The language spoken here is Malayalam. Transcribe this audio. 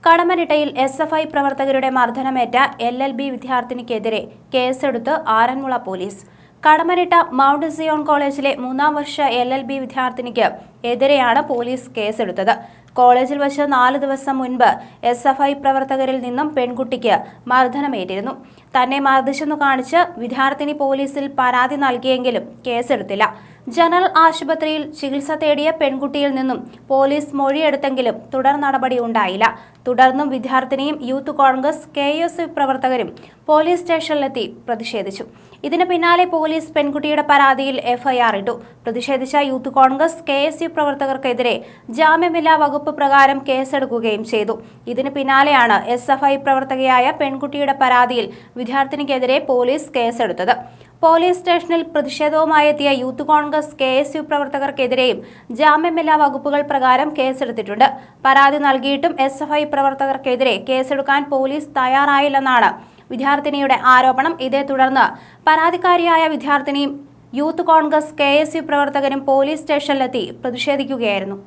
കടമനിട്ടയിൽ SFI പ്രവർത്തകരുടെ മർദ്ദനമേറ്റ LLB വിദ്യാർത്ഥിനിക്കെതിരെ കേസെടുത്ത് Aranmula police. Kadammanitta mount Zion കോളേജിലെ 3ാം വർഷ LLB വിദ്യാർത്ഥിനിക്ക് എതിരെയാണ് പോലീസ് കേസെടുത്തത്. കോളേജിൽ വച്ച് 4 ദിവസം മുൻപ് SFI പ്രവർത്തകരിൽ നിന്നും പെൺകുട്ടിക്ക് മർദ്ദനമേറ്റിരുന്നു. തന്നെ മർദ്ദിച്ചെന്നു കാണിച്ച് വിദ്യാർത്ഥിനി പോലീസിൽ പരാതി നൽകിയെങ്കിലും കേസെടുത്തില്ല. ജനറൽ ആശുപത്രിയിൽ ചികിത്സ തേടിയ പെൺകുട്ടിയിൽ നിന്നും പോലീസ് മൊഴിയെടുത്തെങ്കിലും തുടർ നടപടി ഉണ്ടായില്ല. തുടർന്നും വിദ്യാർത്ഥിനിയും യൂത്ത് കോൺഗ്രസ് KSU പ്രവർത്തകരും പോലീസ് സ്റ്റേഷനിലെത്തി പ്രതിഷേധിച്ചു. ഇതിന് പിന്നാലെ പോലീസ് പെൺകുട്ടിയുടെ പരാതിയിൽ FIR ഇട്ടു. പ്രതിഷേധിച്ച യൂത്ത് കോൺഗ്രസ് KSU പ്രവർത്തകർക്കെതിരെ ജാമ്യമില്ലാ വകുപ്പ് പ്രകാരം കേസെടുക്കുകയും ചെയ്തു. ഇതിന് പിന്നാലെയാണ് SFI പ്രവർത്തകയായ പെൺകുട്ടിയുടെ പരാതിയിൽ വിദ്യാർത്ഥിനിക്കെതിരെ പോലീസ് കേസെടുത്തത്. പോലീസ് സ്റ്റേഷനിൽ പ്രതിഷേധവുമായി എത്തിയ യൂത്ത് കോൺഗ്രസ് KSU പ്രവർത്തകർക്കെതിരെയും ജാമ്യമില്ലാ വകുപ്പുകൾ പ്രകാരം കേസെടുത്തിട്ടുണ്ട്. പരാതി നൽകിയിട്ടും SFI പ്രവർത്തകർക്കെതിരെ കേസെടുക്കാൻ പോലീസ് തയ്യാറായില്ലെന്നാണ് വിദ്യാർത്ഥിനിയുടെ ആരോപണം. ഇതേ തുടർന്ന് പരാതിക്കാരിയായ വിദ്യാർത്ഥിനിയും യൂത്ത് കോൺഗ്രസ് KSU പ്രവർത്തകരും പോലീസ് സ്റ്റേഷനിലെത്തി പ്രതിഷേധിക്കുകയായിരുന്നു.